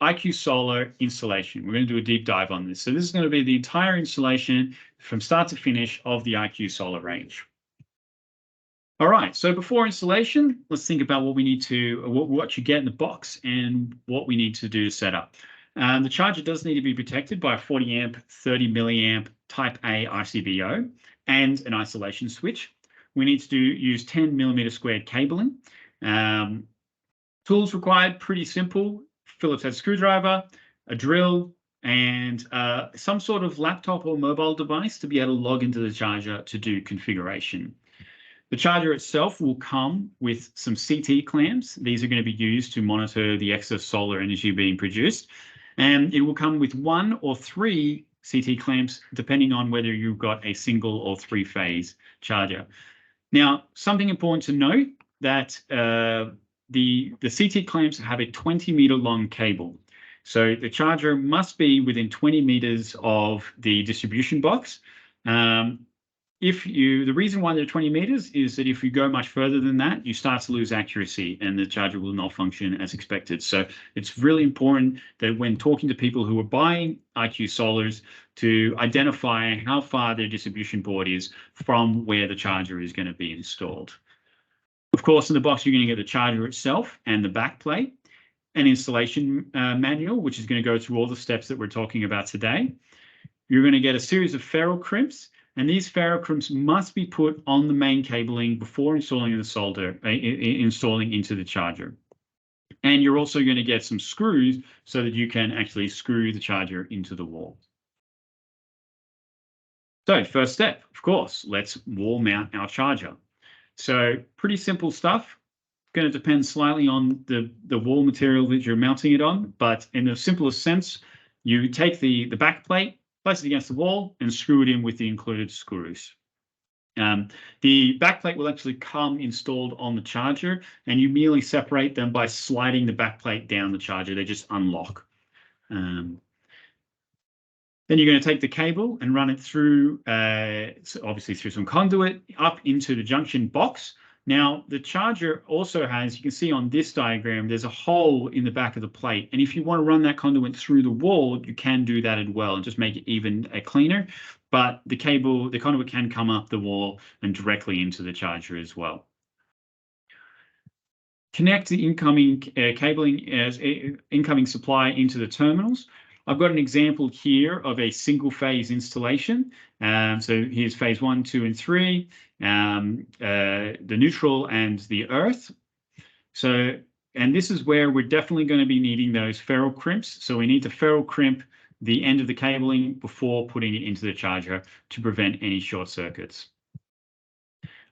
IQ Solar installation. We're going to do a deep dive on this. So this is going to be the entire installation from start to finish of the IQ Solar range. All right, so before installation, let's think about what we need to, what you get in the box and what we need to do to set up. The charger does need to be protected by a 40 amp, 30 milliamp type A RCBO and an isolation switch. We need to use 10 millimeter squared cabling. Tools required, pretty simple: Phillips head screwdriver, a drill, and some sort of laptop or mobile device to be able to log into the charger to do configuration. The charger itself will come with some CT clamps. These are going to be used to monitor the excess solar energy being produced. And it will come with 1 or 3 CT clamps, depending on whether you've got a single or 3-phase charger. Now, something important to note that the CT clamps have a 20-meter long cable. So the charger must be within 20 meters of the distribution box. The reason why they're 20 meters is that if you go much further than that, you start to lose accuracy and the charger will not function as expected. So it's really important that when talking to people who are buying IQ Solars, to identify how far their distribution board is from where the charger is going to be installed. Of course, in the box, you're going to get the charger itself and the back plate, an installation manual, which is going to go through all the steps that we're talking about today. You're going to get a series of ferrule crimps. And these ferrule crimps must be put on the main cabling before installing the solder, installing into the charger. And you're also going to get some screws so that you can actually screw the charger into the wall. So first step, of course, let's wall mount our charger. So pretty simple stuff. Going to depend slightly on the wall material that you're mounting it on, but in the simplest sense, you take the back plate, place it against the wall, and screw it in with the included screws. The backplate will actually come installed on the charger, and you merely separate them by sliding the backplate down the charger. They just unlock. Then you're going to take the cable and run it through, obviously through some conduit, up into the junction box. Now, the charger also has, you can see on this diagram, there's a hole in the back of the plate. And if you want to run that conduit through the wall, you can do that as well and just make it even cleaner. But the conduit can come up the wall and directly into the charger as well. Connect the incoming cabling as incoming supply into the terminals. I've got an example here of a single phase installation. So here's phase 1, 2, and 3, the neutral and the earth. And this is where we're definitely going to be needing those ferrule crimps. So we need to ferrule crimp the end of the cabling before putting it into the charger to prevent any short circuits.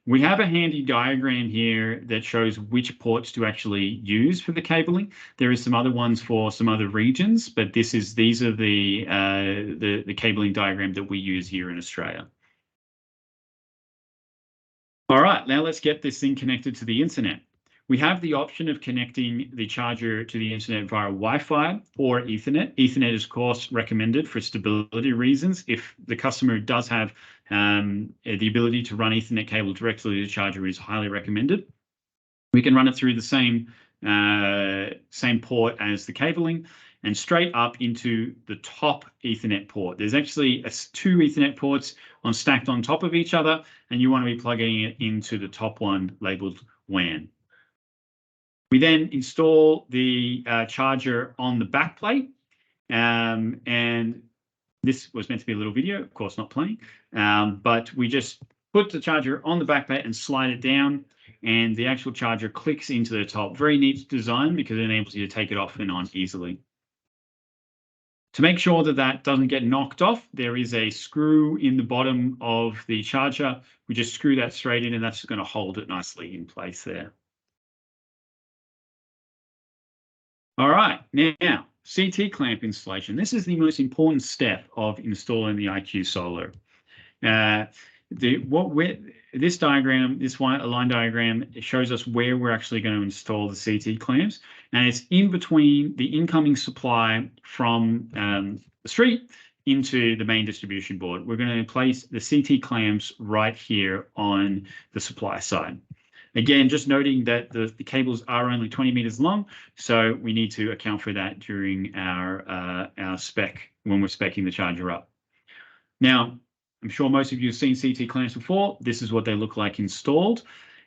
We have a handy diagram here that shows which ports to actually use for the cabling. There is some other ones for some other regions, but these are the cabling diagram that we use here in Australia. All right, now let's get this thing connected to the internet. We have the option of connecting the charger to the internet via Wi-Fi or Ethernet. Ethernet is, of course, recommended for stability reasons. If the customer does have the ability to run Ethernet cable directly to the charger, is highly recommended. We can run it through the same port as the cabling and straight up into the top Ethernet port. There's actually 2 Ethernet ports stacked on top of each other, and you want to be plugging it into the top one labeled WAN. We then install the charger on the back plate, and this was meant to be a little video, of course not playing, but we just put the charger on the back plate and slide it down, and the actual charger clicks into the top. Very neat design because it enables you to take it off and on easily. To make sure that that doesn't get knocked off, there is a screw in the bottom of the charger. We just screw that straight in, and that's going to hold it nicely in place there. All right, now CT clamp installation. This is the most important step of installing the IQ Solar. This diagram, this line diagram, it shows us where we're actually going to install the CT clamps, and it's in between the incoming supply from the street into the main distribution board. We're going to place the CT clamps right here on the supply side. Again, just noting that the cables are only 20 meters long, so we need to account for that during our spec when we're speccing the charger up. Now, I'm sure most of you have seen CT clamps before. This is what they look like installed.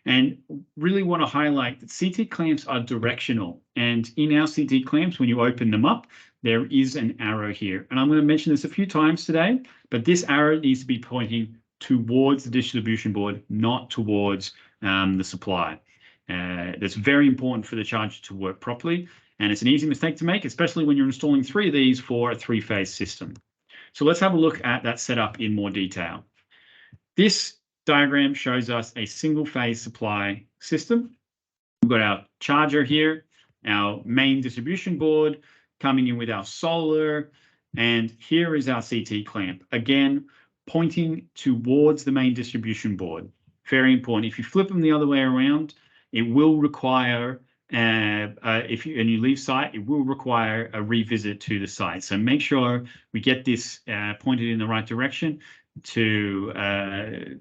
And really want to highlight that CT clamps are directional. And in our CT clamps, when you open them up, there is an arrow here. And I'm going to mention this a few times today, but this arrow needs to be pointing towards the distribution board, not towards the supply. That's very important for the charger to work properly. And it's an easy mistake to make, especially when you're installing 3 of these for a 3-phase system. So let's have a look at that setup in more detail. This diagram shows us a single-phase supply system. We've got our charger here, our main distribution board coming in with our solar, and here is our CT clamp, again, pointing towards the main distribution board. Very important. If you flip them the other way around, it will require, if you leave site, it will require a revisit to the site. So make sure we get this pointed in the right direction to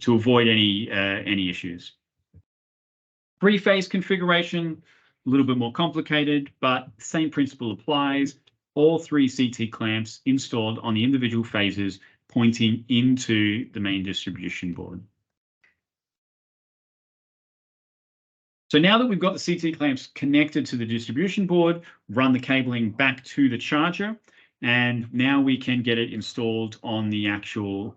avoid any issues. 3-phase configuration, a little bit more complicated, but the same principle applies. All 3 CT clamps installed on the individual phases pointing into the main distribution board. So now that we've got the CT clamps connected to the distribution board, run the cabling back to the charger, and now we can get it installed on the actual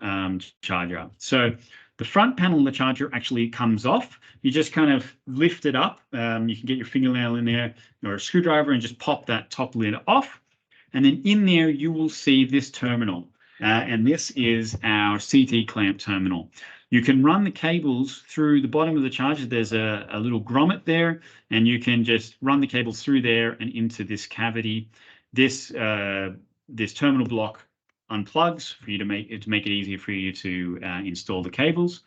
charger. So the front panel of the charger actually comes off. You just kind of lift it up. You can get your fingernail in there or a screwdriver and just pop that top lid off. And then in there, you will see this terminal. And this is our CT clamp terminal. You can run the cables through the bottom of the charger. There's a little grommet there, and you can just run the cables through there and into this cavity. This terminal block unplugs for you to make it easier for you to install the cables.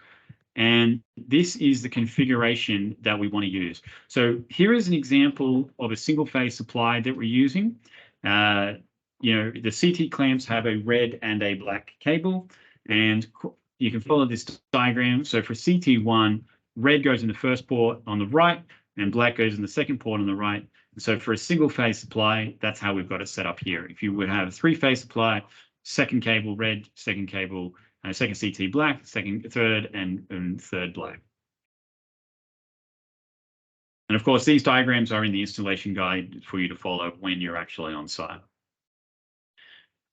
And this is the configuration that we want to use. So here is an example of a single-phase supply that we're using. The CT clamps have a red and a black cable, and you can follow this diagram. So for CT1, red goes in the first port on the right, and black goes in the second port on the right. And so for a single-phase supply, that's how we've got it set up here. If you would have a 3-phase supply, second cable red, second cable, second CT black, third, and third black. And of course, these diagrams are in the installation guide for you to follow when you're actually on site.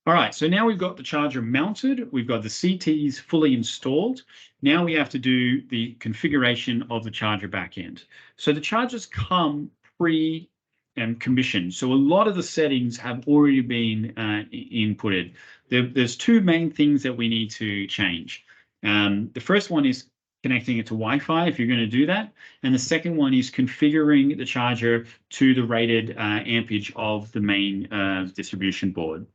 All right, so now we've got the charger mounted, we've got the CTs fully installed. Now we have to do the configuration of the charger backend. So the chargers come pre-commissioned. So a lot of the settings have already been inputted. There's 2 main things that we need to change. The first one is connecting it to Wi-Fi if you're going to do that. And the second one is configuring the charger to the rated ampage of the main distribution board.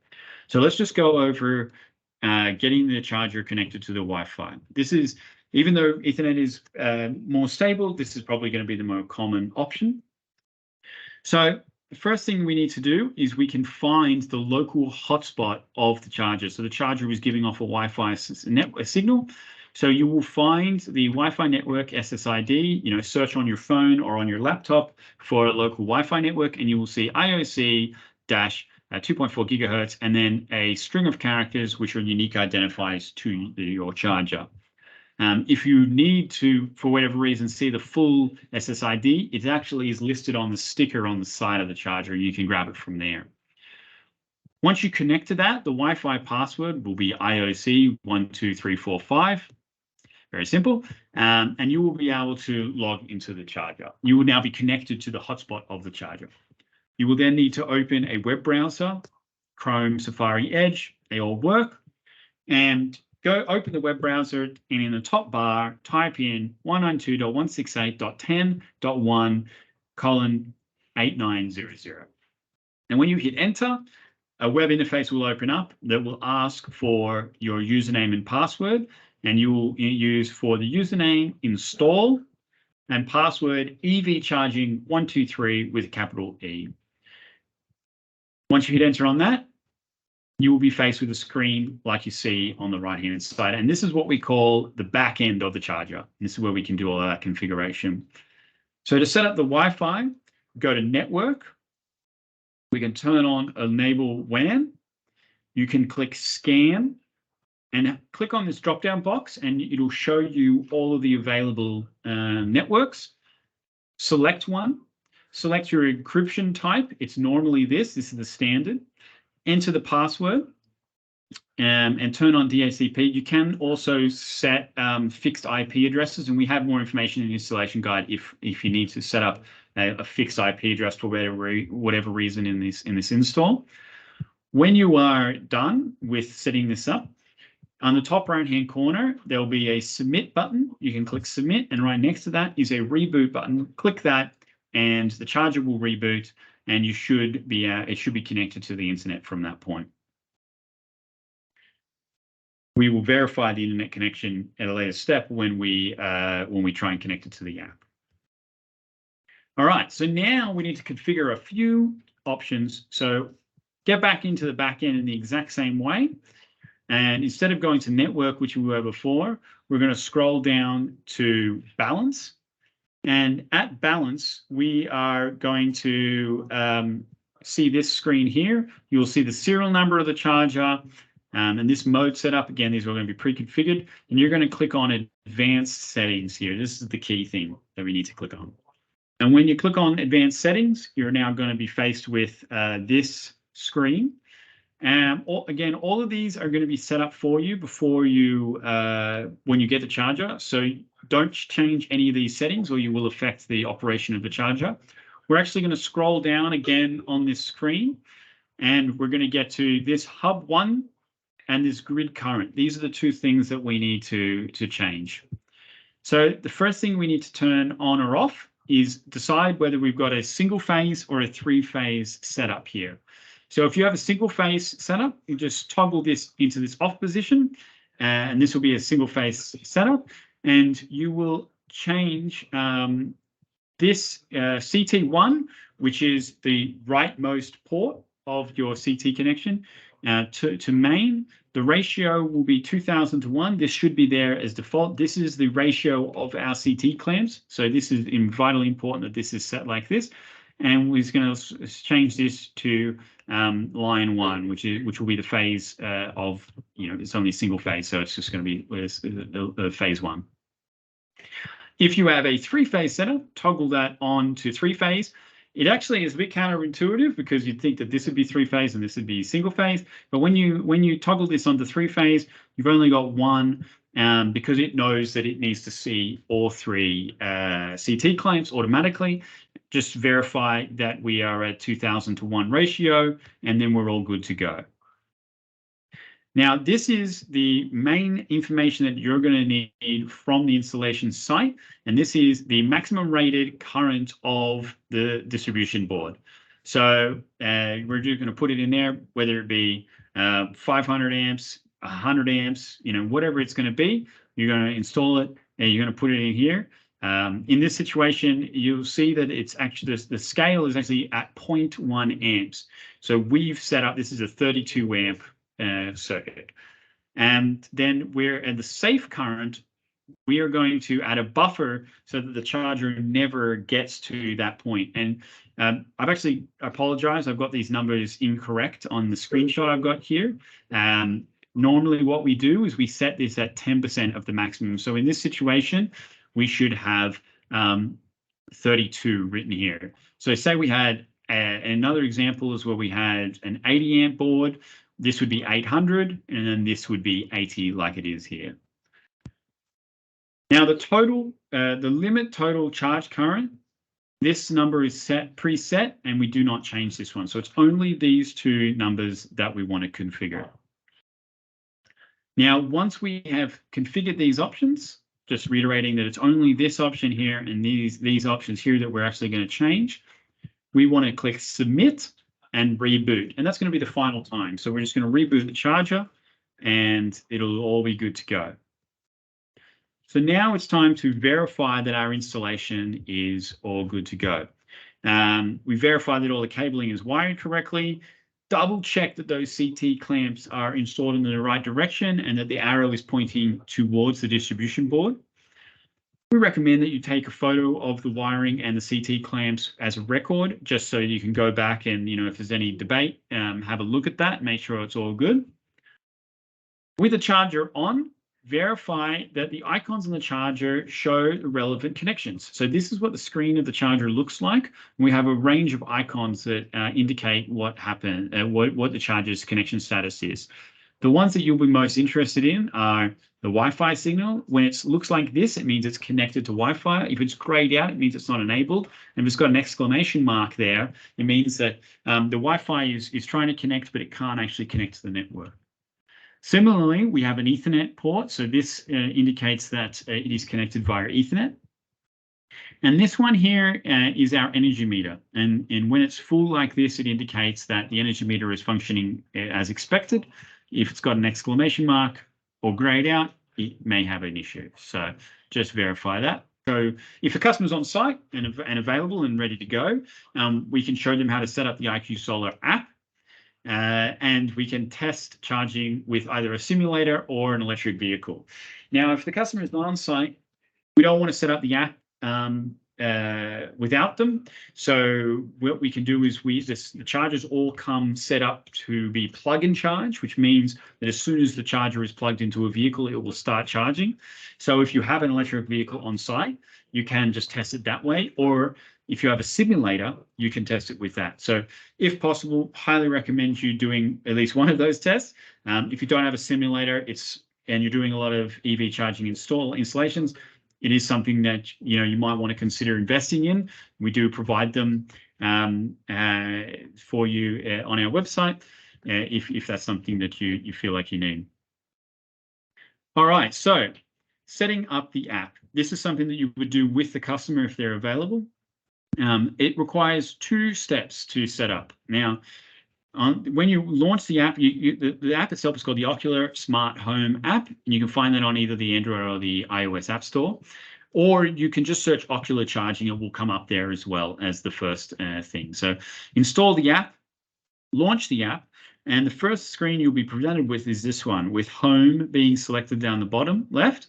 So let's just go over getting the charger connected to the Wi-Fi. This is, even though Ethernet is more stable, this is probably going to be the more common option. So the first thing we need to do is we can find the local hotspot of the charger. So the charger is giving off a Wi-Fi signal. So you will find the Wi-Fi network SSID, search on your phone or on your laptop for a local Wi-Fi network, and you will see IOC-2.4 gigahertz, and then a string of characters which are unique identifiers to your charger. If you need to, for whatever reason, see the full SSID, it actually is listed on the sticker on the side of the charger. You can grab it from there. Once you connect to that, the Wi-Fi password will be IOC12345. Very simple. And you will be able to log into the charger. You will now be connected to the hotspot of the charger. You will then need to open a web browser, Chrome, Safari, Edge. They all work. And go open the web browser, and in the top bar, type in 192.168.10.1:8900. And when you hit enter, a web interface will open up that will ask for your username and password, and you will use for the username install and password EVCharging123 with a capital E. Once you hit enter on that, you will be faced with a screen like you see on the right-hand side. And this is what we call the back end of the charger. This is where we can do all that configuration. So to set up the Wi-Fi, go to Network. We can turn on Enable WAN. You can click Scan and click on this drop-down box, and it'll show you all of the available networks. Select one. Select your encryption type. It's normally this. This is the standard. Enter the password and turn on DHCP. You can also set fixed IP addresses, and we have more information in the installation guide if you need to set up a fixed IP address for whatever reason in this install. When you are done with setting this up, on the top right-hand corner, there'll be a Submit button. You can click Submit, and right next to that is a Reboot button. Click that, and the charger will reboot, and you should be it should be connected to the internet from that point. We will verify the internet connection at a later step when we try and connect it to the app. All right, so now we need to configure a few options. So get back into the backend in the exact same way. And instead of going to network, which we were before, we're going to scroll down to balance. And at balance, we are going to see this screen here. You'll see the serial number of the charger and this mode setup. Again, these are going to be pre-configured. And you're going to click on advanced settings here. This is the key thing that we need to click on. And when you click on advanced settings, you're now going to be faced with this screen. Again, all of these are going to be set up for you before you, when you get the charger. So don't change any of these settings or you will affect the operation of the charger. We're actually going to scroll down again on this screen and we're going to get to this hub 1 and this grid current. These are the two things that we need to change. So the first thing we need to turn on or off is decide whether we've got a single phase or a 3-phase setup here. So if you have a single phase setup, you just toggle this into this off position, and this will be a single phase setup, and you will change this CT1, which is the rightmost port of your CT connection, to main. The ratio will be 2000 to 1. This should be there as default. This is the ratio of our CT clamps. So this is vitally important that this is set like this. And we're going to change this to line 1, which will be the phase of, it's only a single phase, so it's just going to be phase 1. If you have a 3-phase setup, toggle that on to 3-phase. It actually is a bit counterintuitive because you'd think that this would be 3-phase and this would be single phase. But when you toggle this onto 3-phase, you've only got one because it knows that it needs to see all 3 CT clamps automatically. Just verify that we are at 2000 to 1 ratio, and then we're all good to go. Now, this is the main information that you're going to need from the installation site, and this is the maximum rated current of the distribution board. So we're just going to put it in there, whether it be 500 amps, 100 amps, whatever it's going to be. You're going to install it, and you're going to put it in here. In this situation, you'll see that it's actually the scale is actually at 0.1 amps. So we've set up, this is a 32 amp circuit. And then we're at the safe current, we are going to add a buffer so that the charger never gets to that point. And I've actually apologized. I've got these numbers incorrect on the screenshot I've got here. Normally what we do is we set this at 10% of the maximum. So in this situation, we should have 32 written here. So say we had another example is where we had an 80 amp board. This would be 800, and then this would be 80 like it is here. Now the limit total charge current, this number is preset, and we do not change this one. So it's only these 2 numbers that we want to configure. Now, once we have configured these options, just reiterating that it's only this option here and these options here that we're actually going to change, we want to click Submit and Reboot. And that's going to be the final time. So we're just going to reboot the charger and it'll all be good to go. So now it's time to verify that our installation is all good to go. We verify that all the cabling is wired correctly. Double check that those CT clamps are installed in the right direction and that the arrow is pointing towards the distribution board. We recommend that you take a photo of the wiring and the CT clamps as a record, just so you can go back and, if there's any debate, have a look at that, make sure it's all good. With the charger on, verify that the icons on the charger show the relevant connections. So this is what the screen of the charger looks like. We have a range of icons that indicate what happened, what the charger's connection status is. The ones that you'll be most interested in are the Wi-Fi signal. When it looks like this, it means it's connected to Wi-Fi. If it's grayed out, it means it's not enabled. And if it's got an exclamation mark there, it means that the Wi-Fi is trying to connect, but it can't actually connect to the network. Similarly, we have an Ethernet port. So this indicates that it is connected via Ethernet. And this one here is our energy meter. And when it's full like this, it indicates that the energy meter is functioning as expected. If it's got an exclamation mark or grayed out, it may have an issue. So just verify that. So if a customer's on site and available and ready to go, we can show them how to set up the IQ Solar app. And we can test charging with either a simulator or an electric vehicle. Now, if the customer is not on site, we don't want to set up the app without them. So what we can do is the chargers all come set up to be plug and charge, which means that as soon as the charger is plugged into a vehicle, it will start charging. So if you have an electric vehicle on site, you can just test it that way. Or if you have a simulator, you can test it with that. So if possible, highly recommend you doing at least one of those tests. If you don't have a simulator, and you're doing a lot of EV charging installations, it is something that you might want to consider investing in. We do provide them for you on our website if that's something that you feel like you need. All right, so setting up the app. This is something that you would do with the customer if they're available. It requires 2 steps to set up. Now, when you launch the app, the app itself is called the Ocular Smart Home app, and you can find that on either the Android or the iOS App Store, or you can just search Ocular Charging. It will come up there as well as the first thing. So install the app, launch the app, and the first screen you'll be presented with is this one, with Home being selected down the bottom left.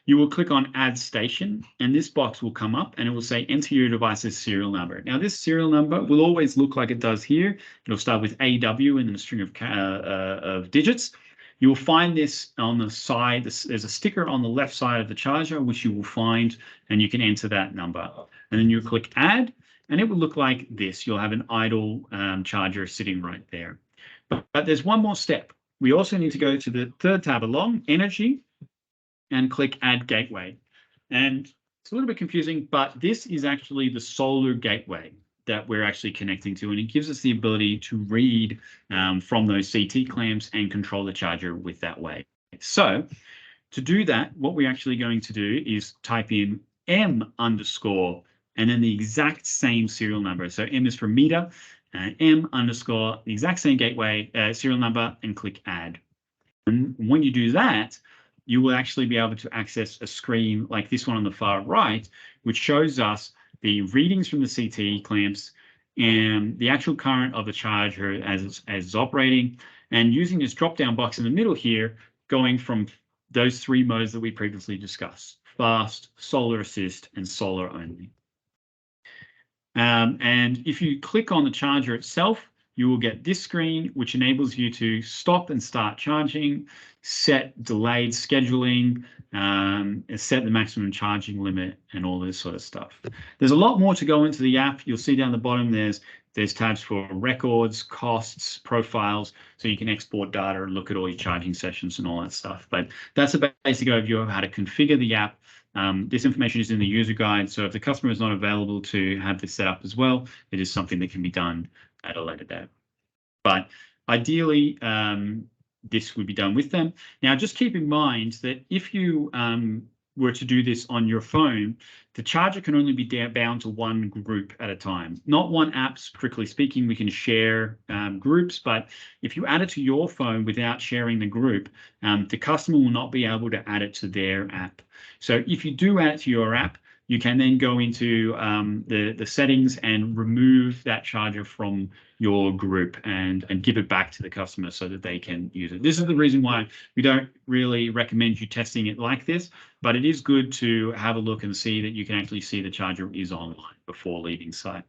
You will click on Add Station, and this box will come up, and it will say enter your device's serial number. Now, this serial number will always look like it does here. It'll start with AW and then a string of digits. You will find this on the side. There's a sticker on the left side of the charger, which you will find, and you can enter that number. And then you click Add, and it will look like this. You'll have an idle charger sitting right there. But there's one more step. We also need to go to the third tab along, Energy, and click Add Gateway. And it's a little bit confusing, but this is actually the solar gateway that we're actually connecting to, and it gives us the ability to read from those CT clamps and control the charger with that way. So to do that, what we're actually going to do is type in M_ and then the exact same serial number. So M is for meter, M_ the exact same gateway serial number, and click Add. And when you do that, you will actually be able to access a screen like this one on the far right, which shows us the readings from the CT clamps and the actual current of the charger as it's operating, and using this drop-down box in the middle here, going from those 3 modes that we previously discussed: fast, solar assist, and solar only. And if you click on the charger itself, you will get this screen, which enables you to stop and start charging, set delayed scheduling, set the maximum charging limit, and all this sort of stuff. There's a lot more to go into the app. You'll see down the bottom there's tabs for records, costs, profiles, so you can export data and look at all your charging sessions and all that stuff. But that's a basic overview of how to configure the app. This information is in the user guide, so if the customer is not available to have this set up as well, it is something that can be done at a later date. But ideally, this would be done with them. Now, just keep in mind that if you were to do this on your phone, the charger can only be bound to one group at a time. Not one app, strictly speaking. We can share groups, but if you add it to your phone without sharing the group, the customer will not be able to add it to their app. So if you do add it to your app, you can then go into the settings and remove that charger from your group and give it back to the customer so that they can use it. This is the reason why we don't really recommend you testing it like this, but it is good to have a look and see that you can actually see the charger is online before leaving site.